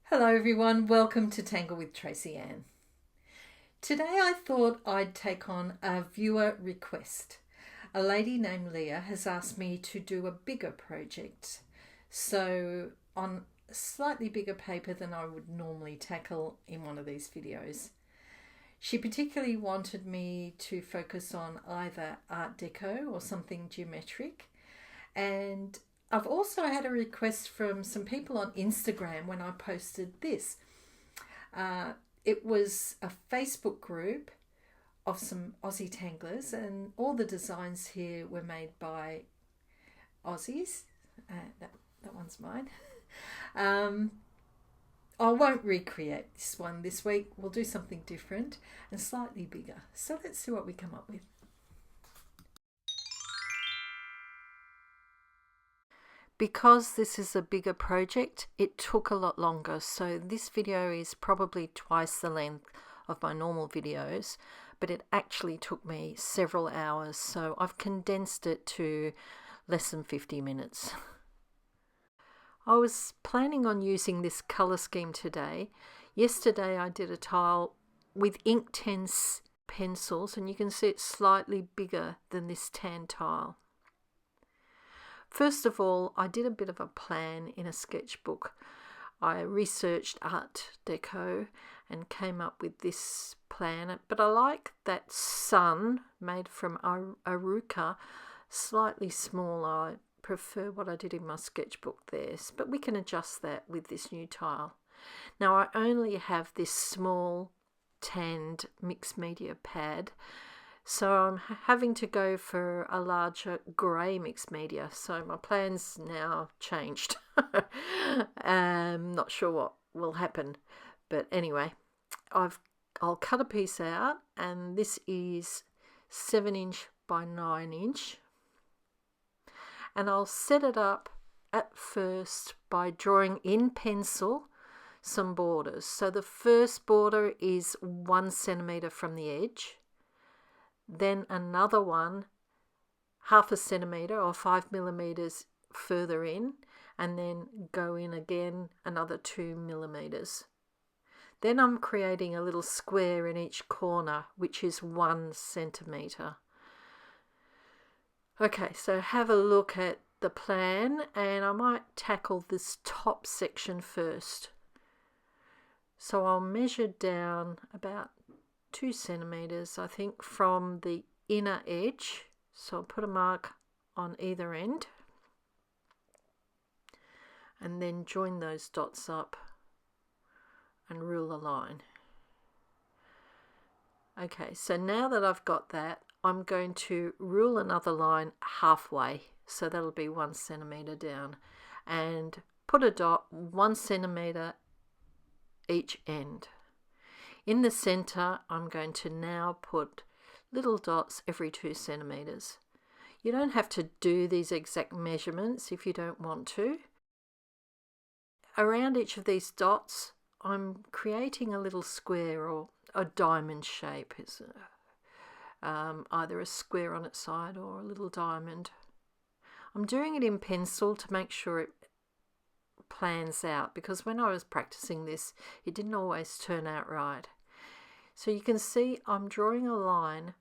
Hello everyone, welcome to Tangle with Tracy Anne. Today I thought I'd take on a viewer request. A lady named Leah has asked me to do a bigger project, so on a slightly bigger paper than I would normally tackle in one of these videos. She particularly wanted me to focus on either Art Deco or something geometric, and I've also had a request from some people on Instagram when I posted this. It was a Facebook group of some Aussie tanglers, and all the designs here were made by Aussies. That one's mine. I won't recreate this one this week. We'll do something different and slightly bigger. So let's see what we come up with. Because this is a bigger project, it took a lot longer, so this video is probably twice the length of my normal videos, but it actually took me several hours, so I've condensed it to less than 50 minutes. I was planning on using this colour scheme today. Yesterday I did a tile with Inktense pencils, and you can see it's slightly bigger than this tan tile. First of all, I did a bit of a plan in a sketchbook. I researched Art Deco and came up with this plan, but I like that sun made from Aruka slightly smaller. I prefer what I did in my sketchbook there, but we can adjust that with this new tile. Now I only have this small tanned mixed media pad, so I'm having to go for a larger grey mixed media. So my plan's now changed. Not sure what will happen. But anyway, I'll cut a piece out, and this is 7" by 9". And I'll set it up at first by drawing in pencil some borders. So the first border is 1 centimetre from the edge. Then another one 0.5 centimetre or 5 millimeters further in, and then go in again another 2 millimeters. Then I'm creating a little square in each corner, which is 1 centimetre. Okay, so have a look at the plan, and I might tackle this top section first. So I'll measure down about 2 centimeters, I think, from the inner edge. So I'll put a mark on either end and then join those dots up and rule a line. Okay, so now that I've got that, I'm going to rule another line halfway, so that'll be 1 centimeter down, and put a dot 1 centimeter each end. In the center, I'm going to now put little dots every 2 centimeters. You don't have to do these exact measurements if you don't want to. Around each of these dots, I'm creating a little square or a diamond shape. It's either a square on its side or a little diamond. I'm doing it in pencil to make sure it plans out, because when I was practicing this, it didn't always turn out right. So you can see I'm drawing a line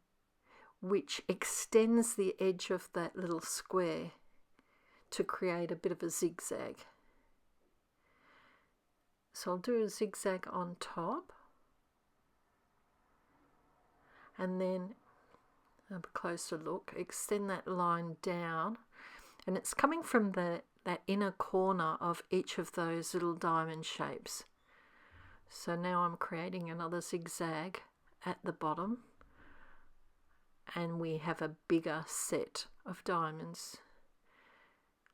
which extends the edge of that little square to create a bit of a zigzag. So I'll do a zigzag on top, and then a closer look, extend that line down, and it's coming from that inner corner of each of those little diamond shapes. So now I'm creating another zigzag at the bottom, and we have a bigger set of diamonds.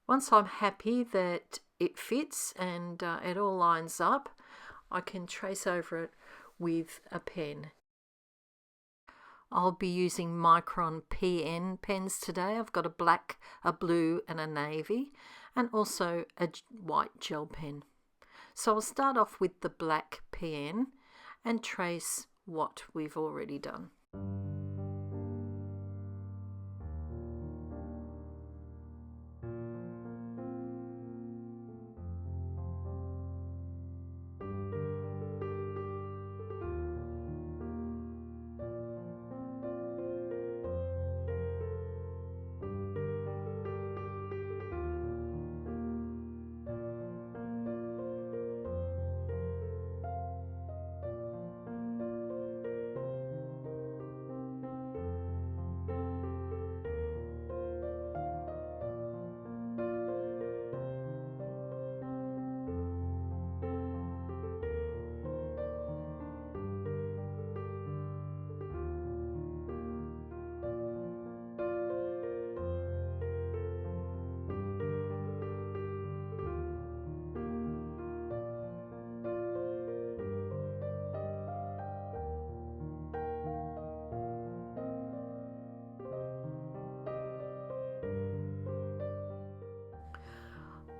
Once I'm happy that it fits and it all lines up, I can trace over it with a pen. I'll be using Micron PN pens today. I've got a black, a blue and a navy, and also a white gel pen. So I'll start off with the black PN and trace what we've already done.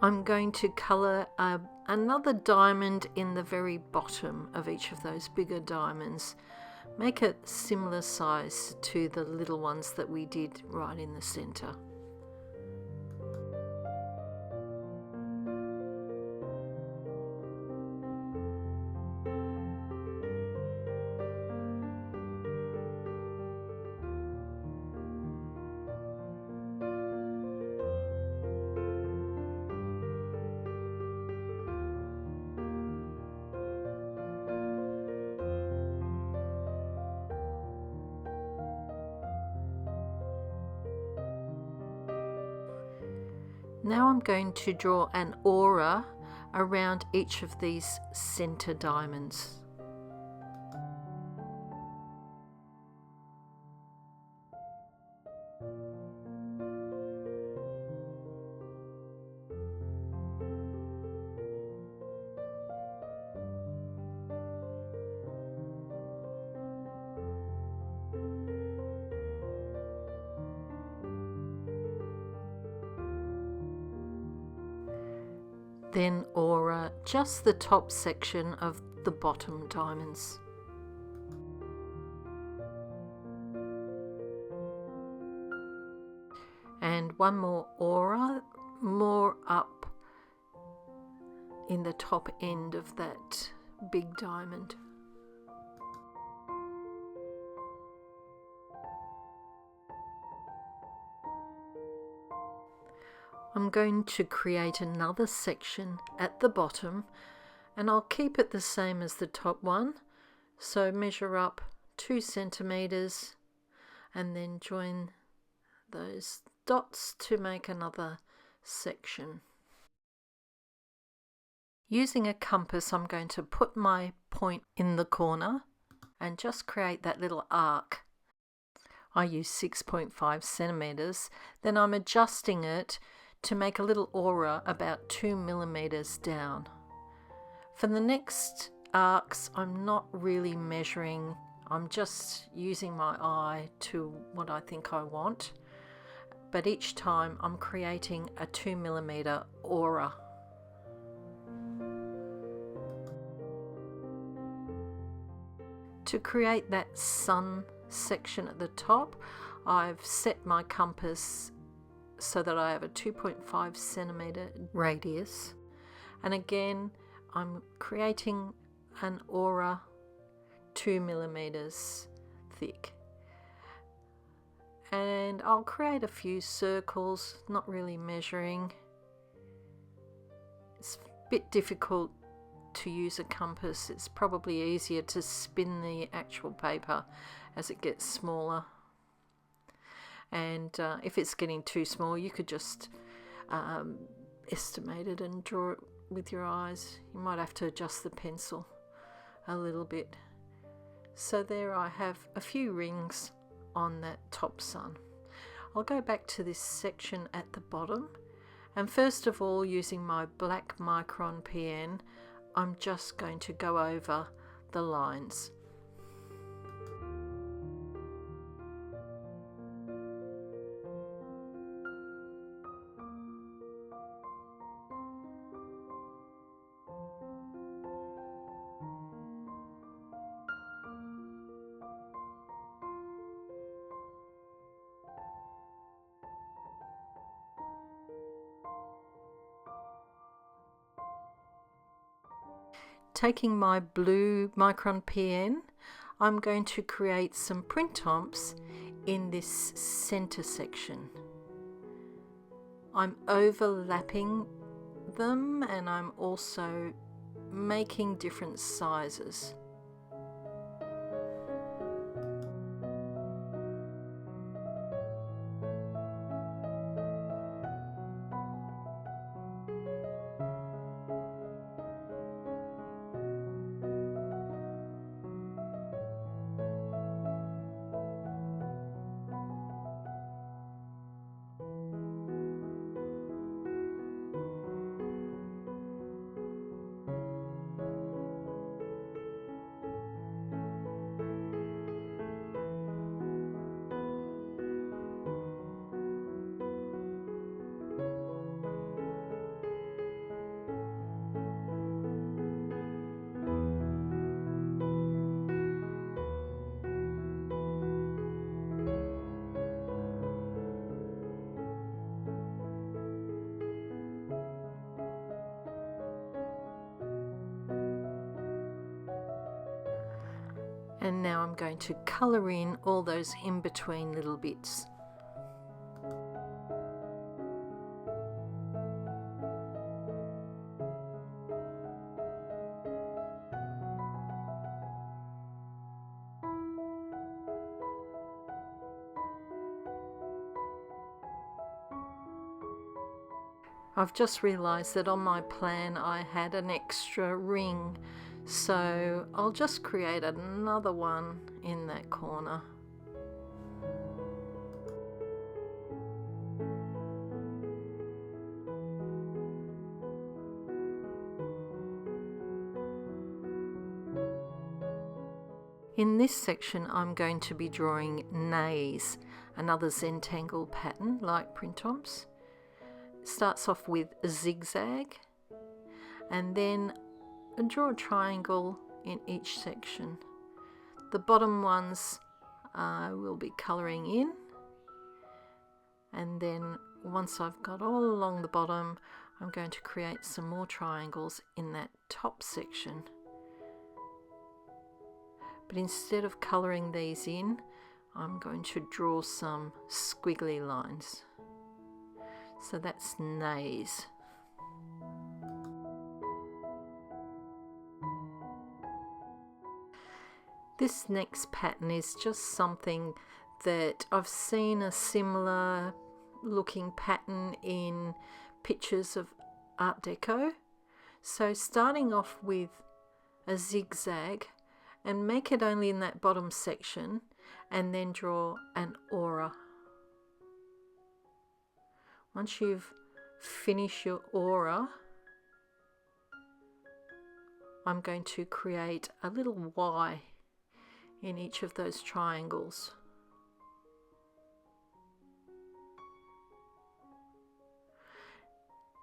I'm going to colour another diamond in the very bottom of each of those bigger diamonds. Make it similar size to the little ones that we did right in the centre. Now I'm going to draw an aura around each of these centre diamonds. Then aura just the top section of the bottom diamonds. And one more aura, more up in the top end of that big diamond. I'm going to create another section at the bottom, and I'll keep it the same as the top one. So measure up 2 centimeters and then join those dots to make another section. Using a compass, I'm going to put my point in the corner and just create that little arc. I use 6.5 centimeters. Then I'm adjusting it to make a little aura about 2 millimeters down. For the next arcs, I'm not really measuring, I'm just using my eye to what I think I want, but each time I'm creating a 2 millimeter aura. To create that sun section at the top, I've set my compass so that I have a 2.5 centimeter radius, and again I'm creating an aura 2 millimeters thick, and I'll create a few circles, not really measuring. It's a bit difficult to use a compass. It's probably easier to spin the actual paper as it gets smaller. And if it's getting too small, you could just estimate it and draw it with your eyes. You might have to adjust the pencil a little bit. So there I have a few rings on that top sun. I'll go back to this section at the bottom, and first of all, using my black Micron pen, I'm just going to go over the lines. Taking my blue Micron pen, I'm going to create some print-tomps in this center section. I'm overlapping them, and I'm also making different sizes. And now I'm going to colour in all those in-between little bits. I've just realised that on my plan I had an extra ring, so I'll just create another one in that corner. In this section I'm going to be drawing nays, another Zentangle pattern like print-ons. Starts off with a zigzag and then draw a triangle in each section. The bottom ones will be colouring in, and then once I've got all along the bottom I'm going to create some more triangles in that top section. But instead of colouring these in, I'm going to draw some squiggly lines. So that's nays. This next pattern is just something that I've seen a similar looking pattern in pictures of Art Deco. So starting off with a zigzag and make it only in that bottom section, and then draw an aura. Once you've finished your aura, I'm going to create a little Y in each of those triangles.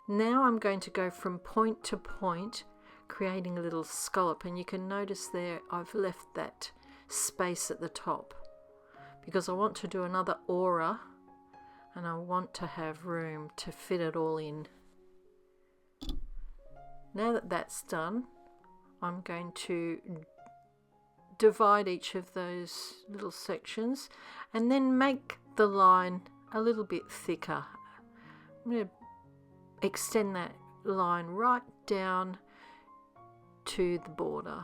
Now I'm going to go from point to point, creating a little scallop, and you can notice there I've left that space at the top because I want to do another aura. And I want to have room to fit it all in. Now that that's done, I'm going to divide each of those little sections and then make the line a little bit thicker. I'm going to extend that line right down to the border.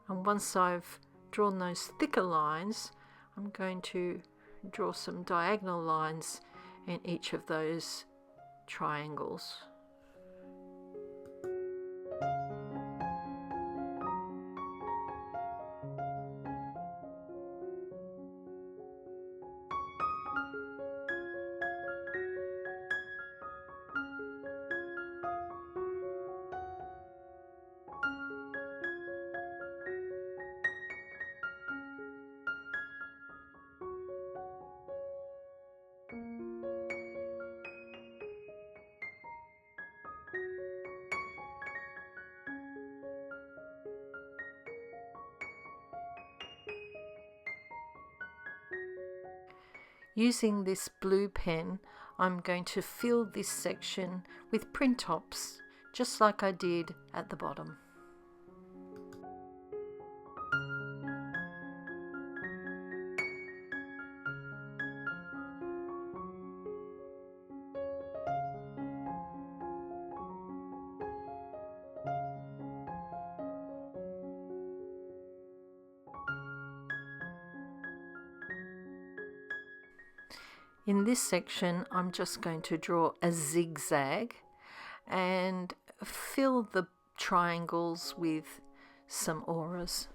And once I've drawn those thicker lines, I'm going to draw some diagonal lines in each of those triangles. Using this blue pen, I'm going to fill this section with print tops, just like I did at the bottom. In this section, I'm just going to draw a zigzag and fill the triangles with some auras.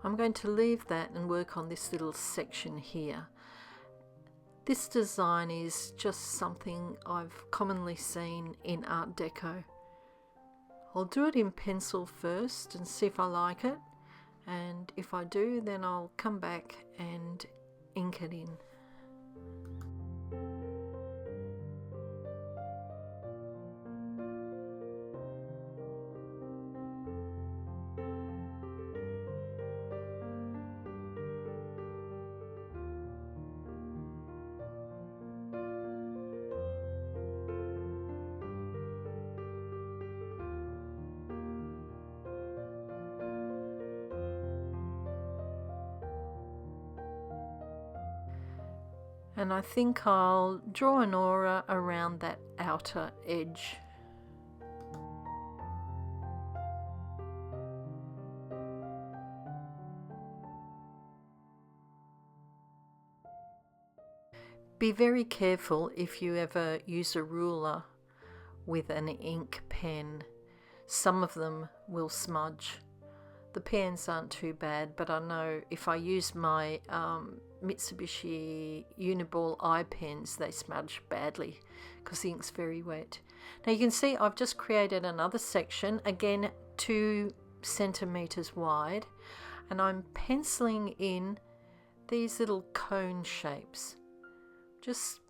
I'm going to leave that and work on this little section here. This design is just something I've commonly seen in Art Deco. I'll do it in pencil first and see if I like it, and if I do, then I'll come back and ink it in. And I think I'll draw an aura around that outer edge. Be very careful if you ever use a ruler with an ink pen. Some of them will smudge. The pens aren't too bad, but I know if I use my Mitsubishi Uni-Ball eye pens, they smudge badly because the ink's very wet. Now you can see I've just created another section, again 2 centimeters wide, and I'm penciling in these little cone shapes just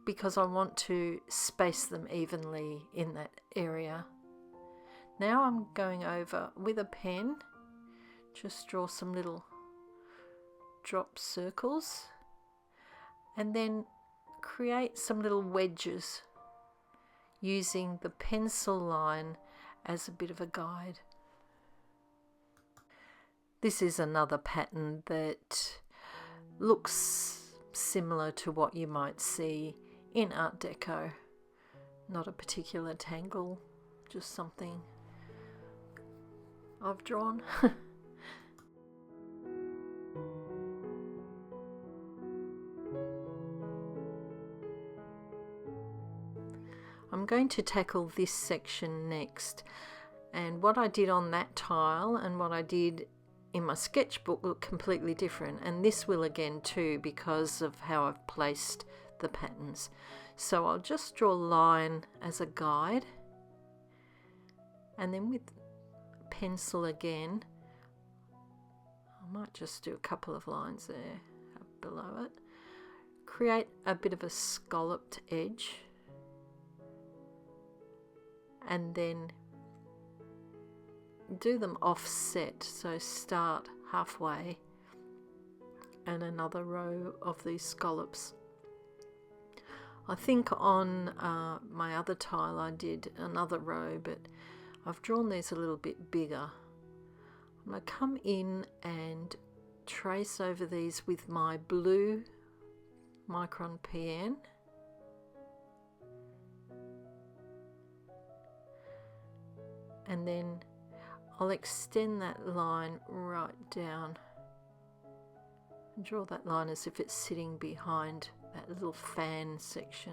because I want to space them evenly in that area. Now I'm going over with a pen, just draw some little drop circles and then create some little wedges using the pencil line as a bit of a guide. This is another pattern that looks similar to what you might see in Art Deco. Not a particular tangle, just something I've drawn. I'm going to tackle this section next, and what I did on that tile and what I did in my sketchbook look completely different, and this will again too because of how I've placed the patterns. So I'll just draw a line as a guide, and then with pencil again I might just do a couple of lines there below it, create a bit of a scalloped edge, and then do them offset, so start halfway and another row of these scallops. I think on my other tile I did another row, but I've drawn these a little bit bigger. I'm going to come in and trace over these with my blue Micron pen. And then I'll extend that line right down and draw that line as if it's sitting behind that little fan section.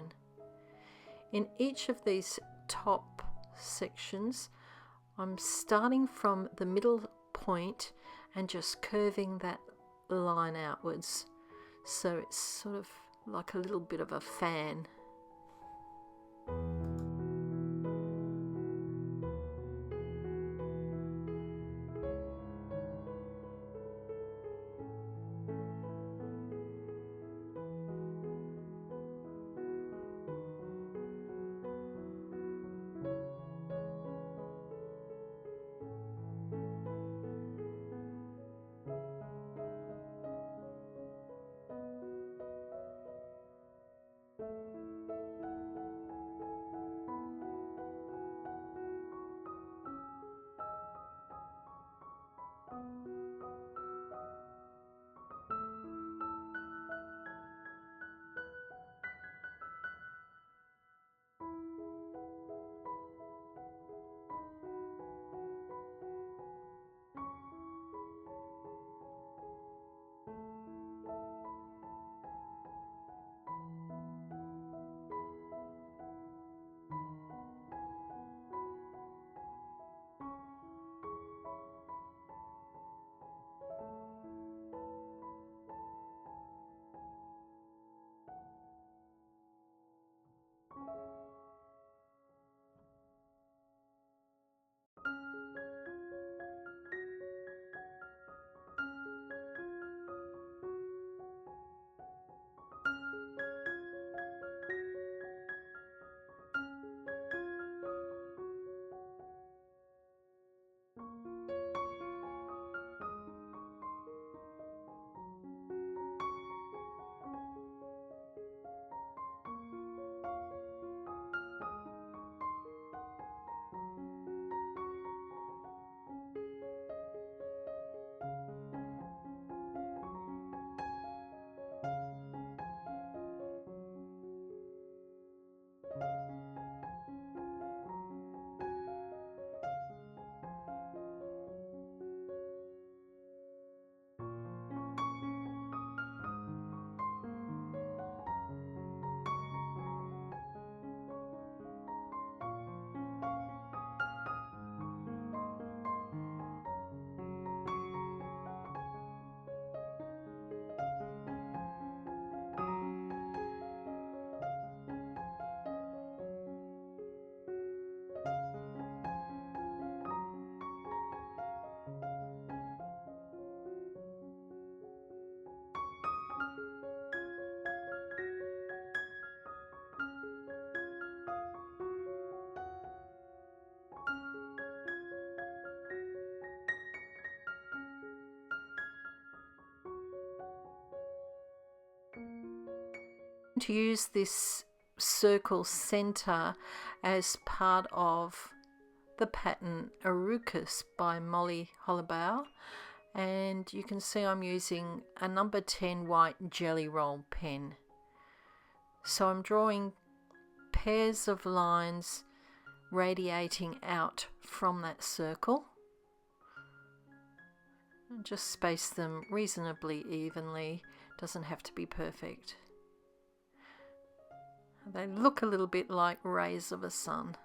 In each of these top sections, I'm starting from the middle point and just curving that line outwards, so it's sort of like a little bit of a fan. To use this circle center as part of the pattern Arucus by Molly Holloway, and you can see I'm using a number 10 white jelly roll pen. So I'm drawing pairs of lines radiating out from that circle. And just space them reasonably evenly, doesn't have to be perfect. They look a little bit like rays of a sun.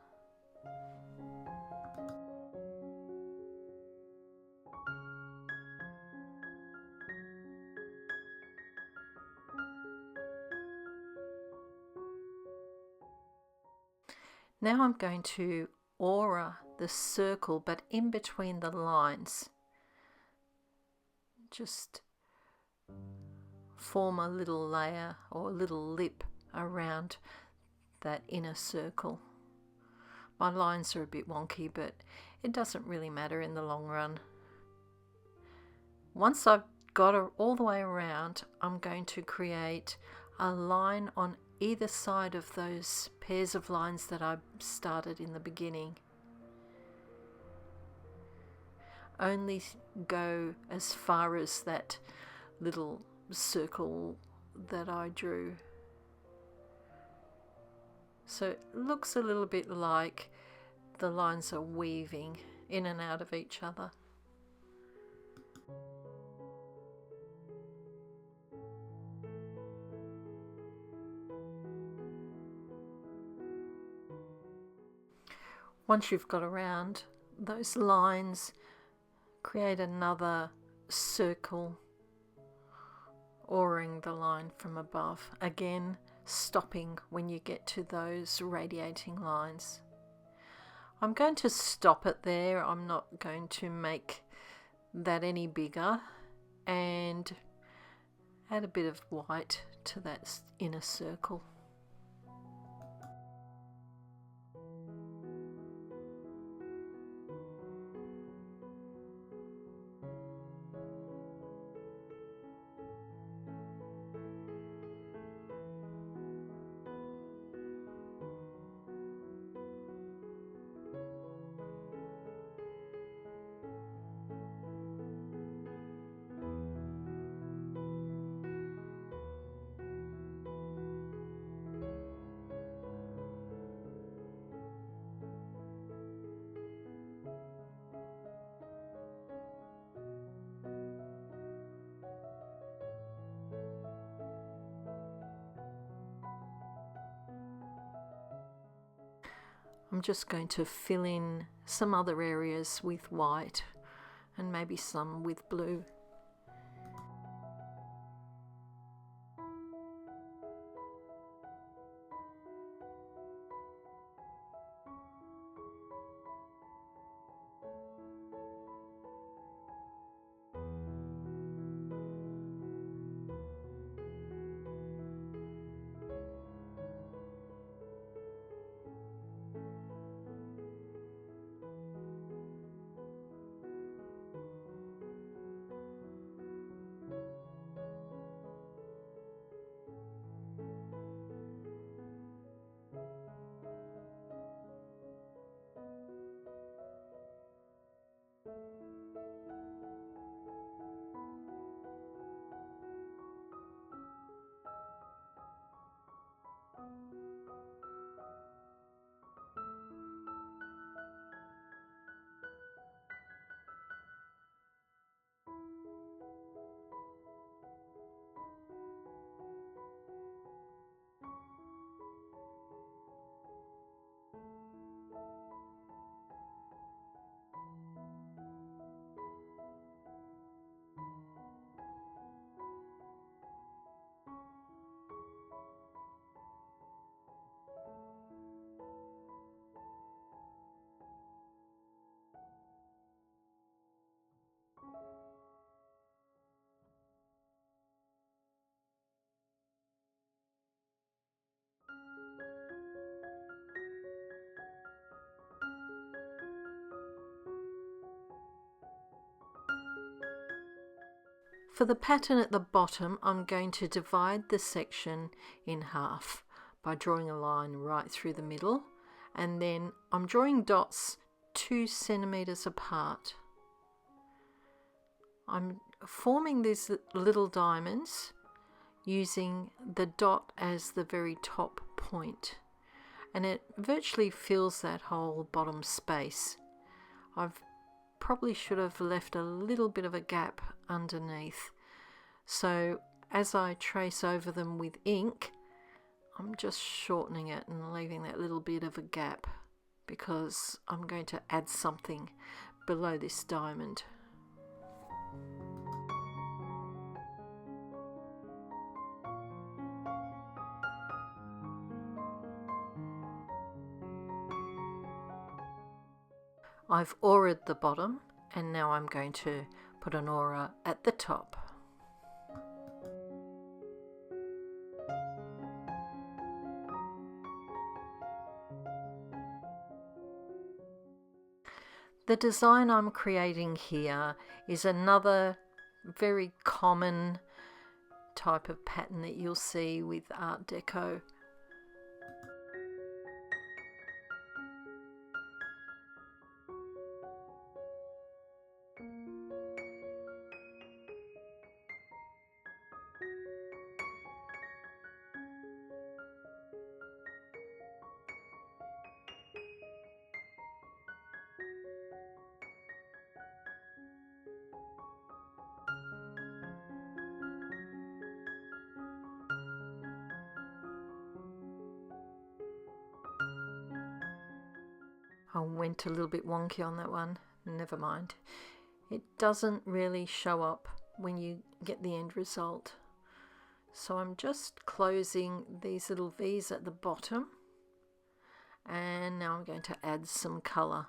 Now I'm going to aura the circle, but in between the lines. Just form a little layer or a little lip around that inner circle. My lines are a bit wonky, but it doesn't really matter in the long run. Once I've got it all the way around, I'm going to create a line on either side of those pairs of lines that I started in the beginning. Only go as far as that little circle that I drew. So it looks a little bit like the lines are weaving in and out of each other. Once you've got around those lines, create another circle, auraing the line from above. Again, stopping when you get to those radiating lines. I'm going to stop it there. I'm not going to make that any bigger, and add a bit of white to that inner circle. I'm just going to fill in some other areas with white and maybe some with blue. For the pattern at the bottom, I'm going to divide the section in half by drawing a line right through the middle, and then I'm drawing dots 2 centimeters apart. I'm forming these little diamonds using the dot as the very top point, and it virtually fills that whole bottom space. I've probably should have left a little bit of a gap underneath, so as I trace over them with ink, I'm just shortening it and leaving that little bit of a gap because I'm going to add something below this diamond. I've auraed the bottom, and now I'm going to put an aura at the top. The design I'm creating here is another very common type of pattern that you'll see with Art Deco. I went a little bit wonky on that one, never mind. It doesn't really show up when you get the end result. So I'm just closing these little V's at the bottom, and now I'm going to add some colour.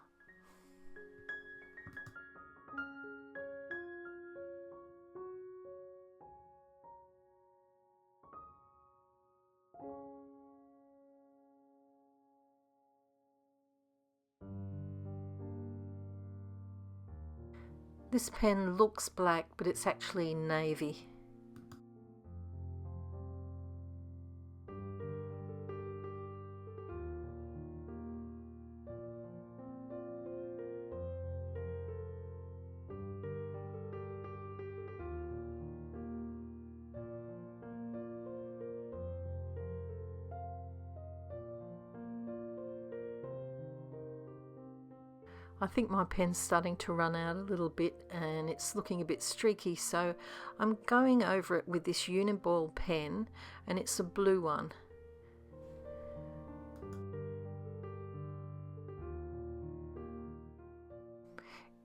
This pen looks black, but it's actually navy. I think my pen's starting to run out a little bit and it's looking a bit streaky, so I'm going over it with this Uni-Ball pen, and it's a blue one.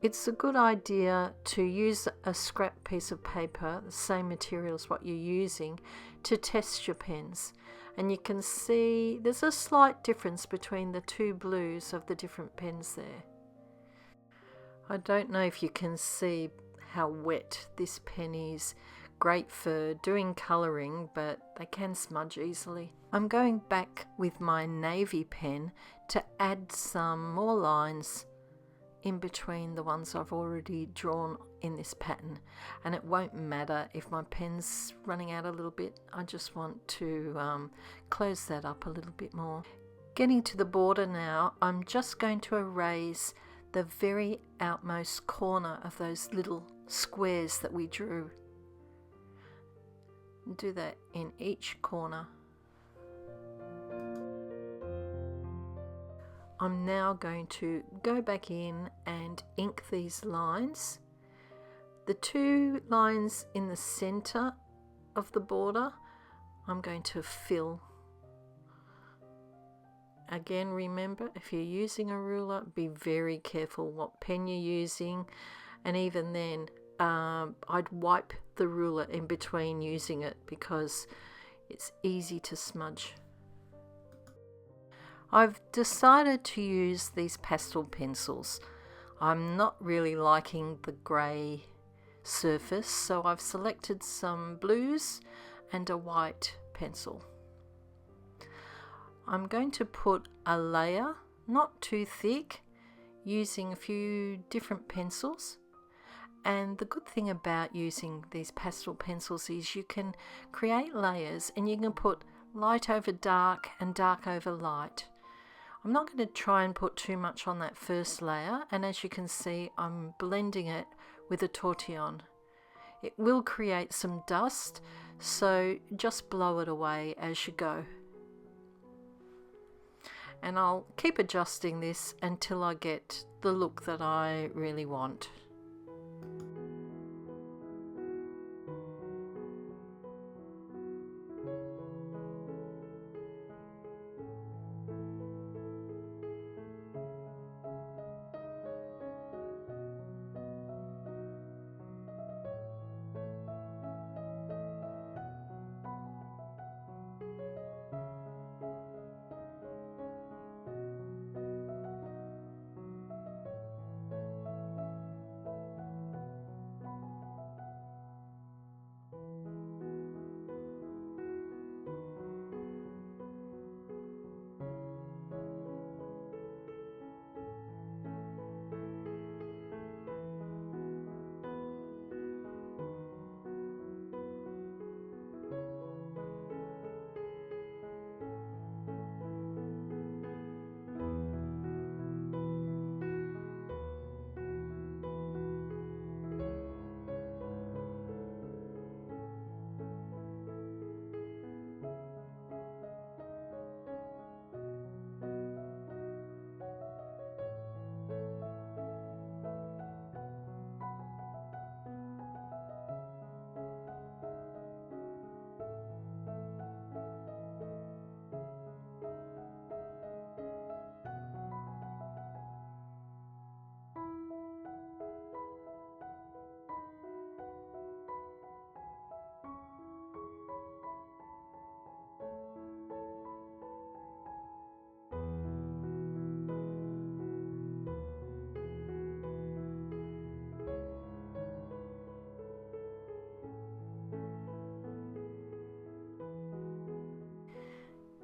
It's a good idea to use a scrap piece of paper, the same material as what you're using, to test your pens. And you can see there's a slight difference between the two blues of the different pens there. I don't know if you can see how wet this pen is. Great for doing colouring, but they can smudge easily. I'm going back with my navy pen to add some more lines in between the ones I've already drawn in this pattern, and it won't matter if my pen's running out a little bit. I just want to close that up a little bit more. Getting to the border now, I'm just going to erase the very outmost corner of those little squares that we drew. Do that in each corner. I'm now going to go back in and ink these lines. The two lines in the center of the border, I'm going to fill. Again, remember, if you're using a ruler, be very careful what pen you're using, and even then I'd wipe the ruler in between using it because it's easy to smudge. I've decided to use these pastel pencils. I'm not really liking the grey surface, so I've selected some blues and a white pencil. I'm going to put a layer, not too thick, using a few different pencils, And the good thing about using these pastel pencils is you can create layers and you can put light over dark and dark over light. I'm not going to try and put too much on that first layer, and as you can see I'm blending it with a tortillon. It will create some dust, so just blow it away as you go. And I'll keep adjusting this until I get the look that I really want.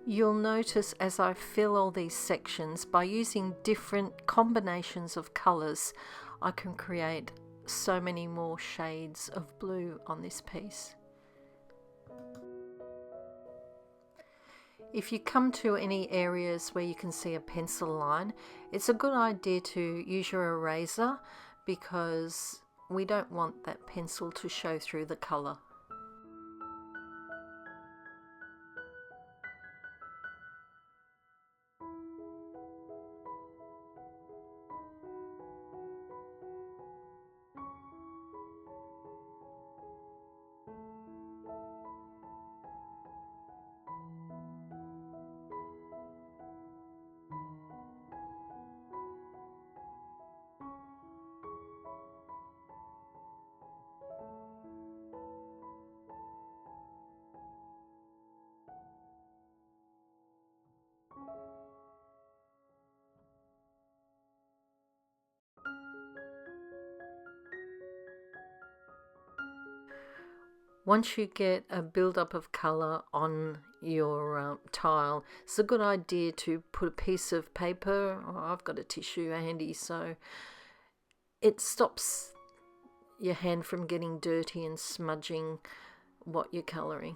You'll notice as I fill all these sections, by using different combinations of colours, I can create so many more shades of blue on this piece. If you come to any areas where you can see a pencil line, it's a good idea to use your eraser because we don't want that pencil to show through the colour. Once you get a build-up of colour on your tile, it's a good idea to put a piece of paper, or I've got a tissue handy, so it stops your hand from getting dirty and smudging what you're colouring.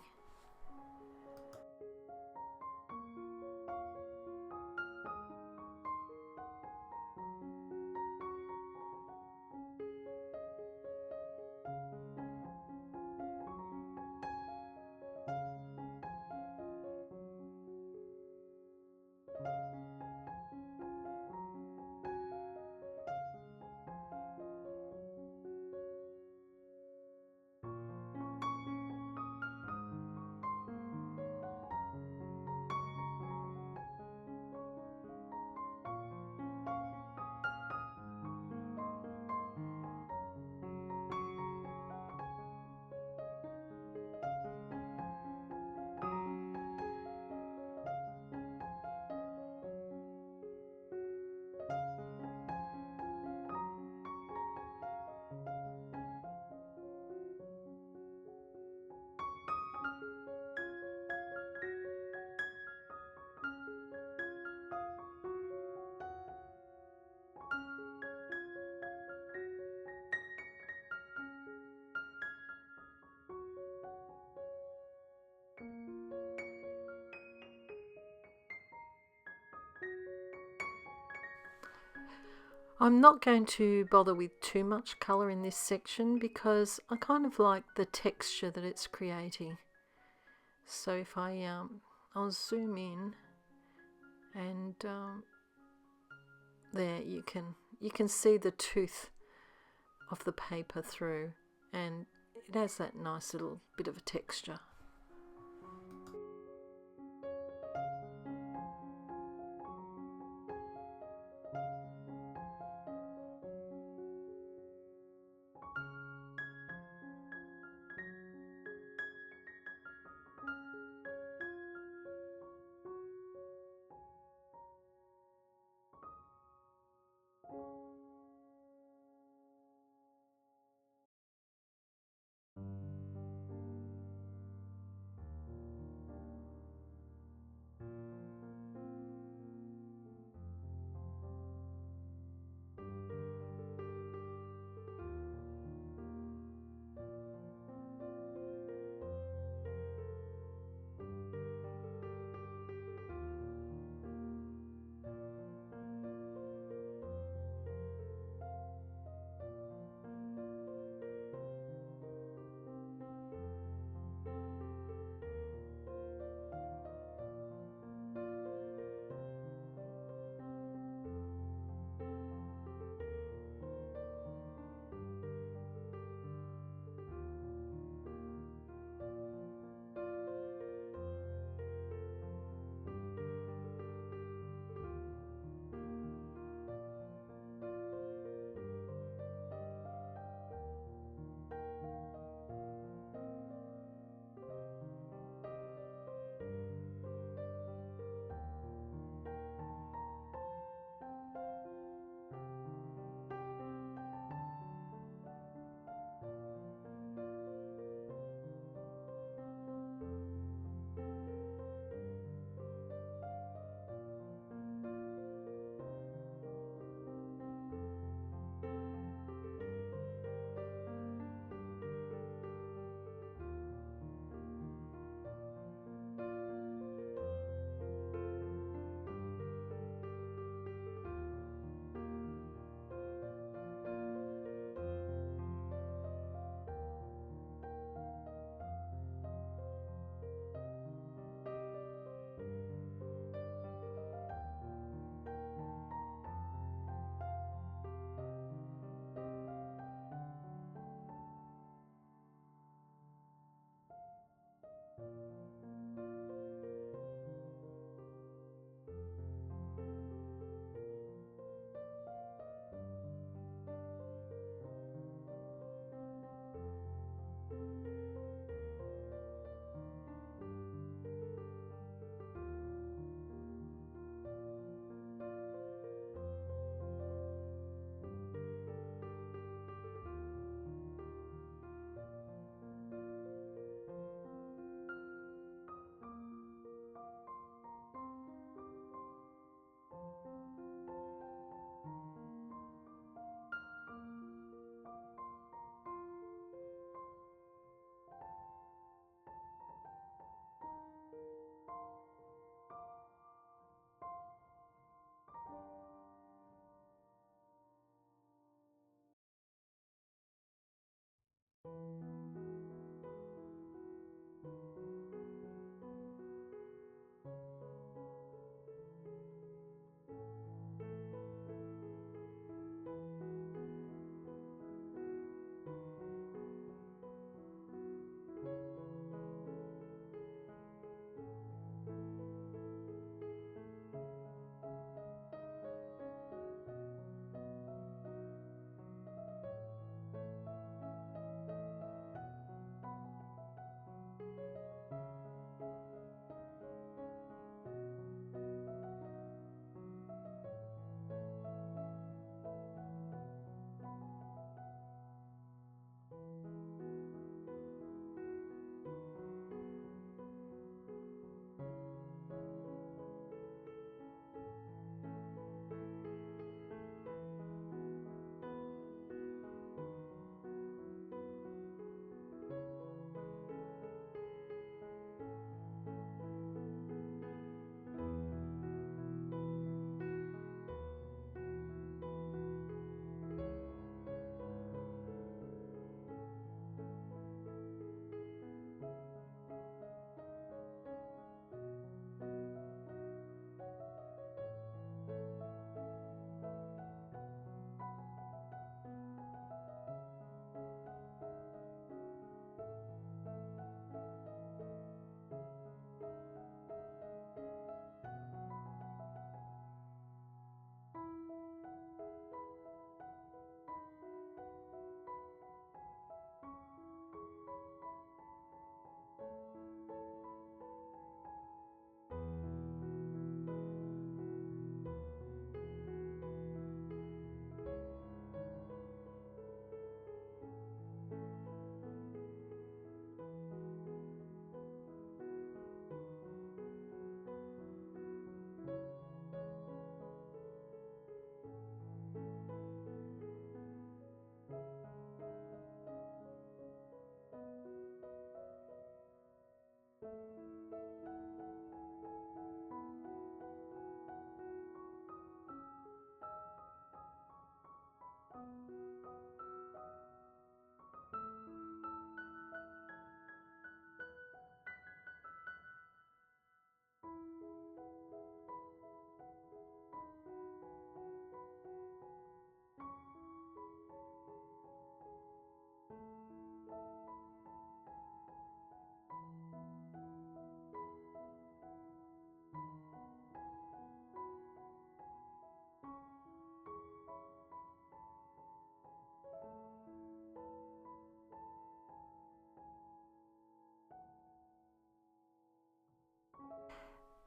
I'm not going to bother with too much colour in this section because I kind of like the texture that it's creating. So if I'll zoom in, and there you can see the tooth of the paper through, and it has that nice little bit of a texture.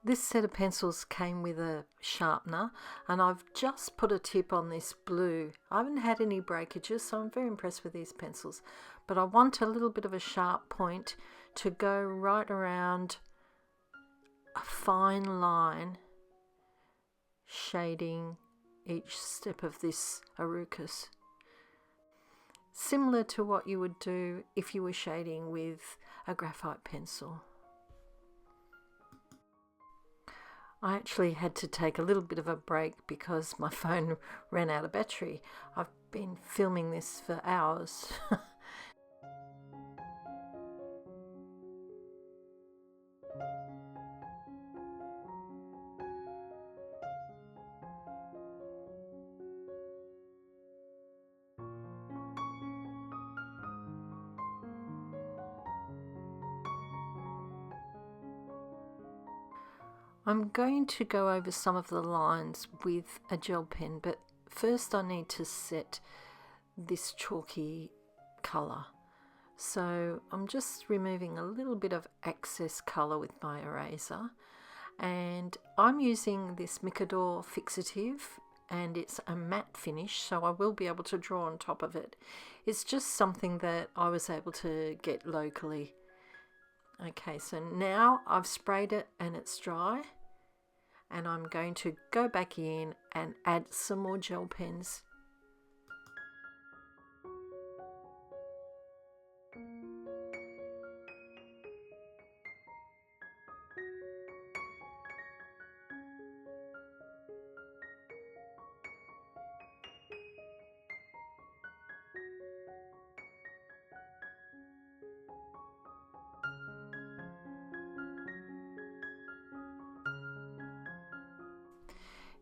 This set of pencils came with a sharpener, and I've just put a tip on this blue. I haven't had any breakages, so I'm very impressed with these pencils. But I want a little bit of a sharp point to go right around a fine line, shading each step of this arucus. Similar to what you would do if you were shading with a graphite pencil. I actually had to take a little bit of a break because my phone ran out of battery. I've been filming this for hours. I'm going to go over some of the lines with a gel pen, but first I need to set this chalky colour. So I'm just removing a little bit of excess colour with my eraser, and I'm using this Micador Fixative, and it's a matte finish, so I will be able to draw on top of it. It's just something that I was able to get locally. Okay, so now I've sprayed it and it's dry, and I'm going to go back in and add some more gel pens.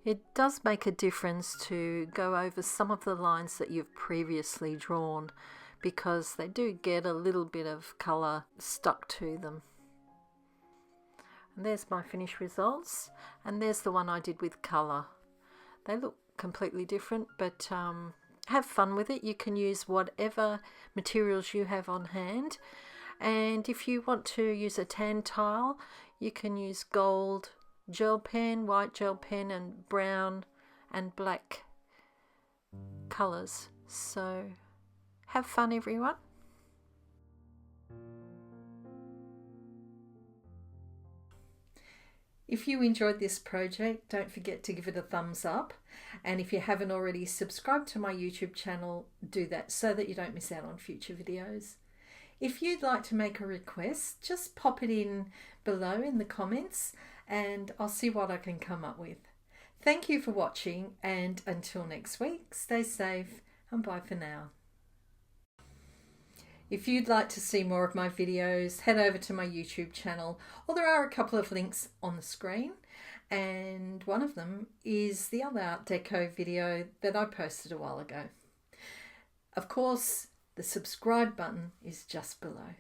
It does make a difference to go over some of the lines that you've previously drawn, because they do get a little bit of colour stuck to them. And there's my finished results, and there's the one I did with colour. They look completely different, but have fun with it. You can use whatever materials you have on hand, and if you want to use a tan tile, you can use gold gel pen, white gel pen, and brown and black colours. So have fun, everyone. If you enjoyed this project, don't forget to give it a thumbs up, and if you haven't already subscribed to my YouTube channel, do that so that you don't miss out on future videos. If you'd like to make a request, just pop it in below in the comments and I'll see what I can come up with. Thank you for watching, and until next week, stay safe and bye for now. If you'd like to see more of my videos, head over to my YouTube channel, or there are a couple of links on the screen, and one of them is the other Art Deco video that I posted a while ago. Of course, the subscribe button is just below.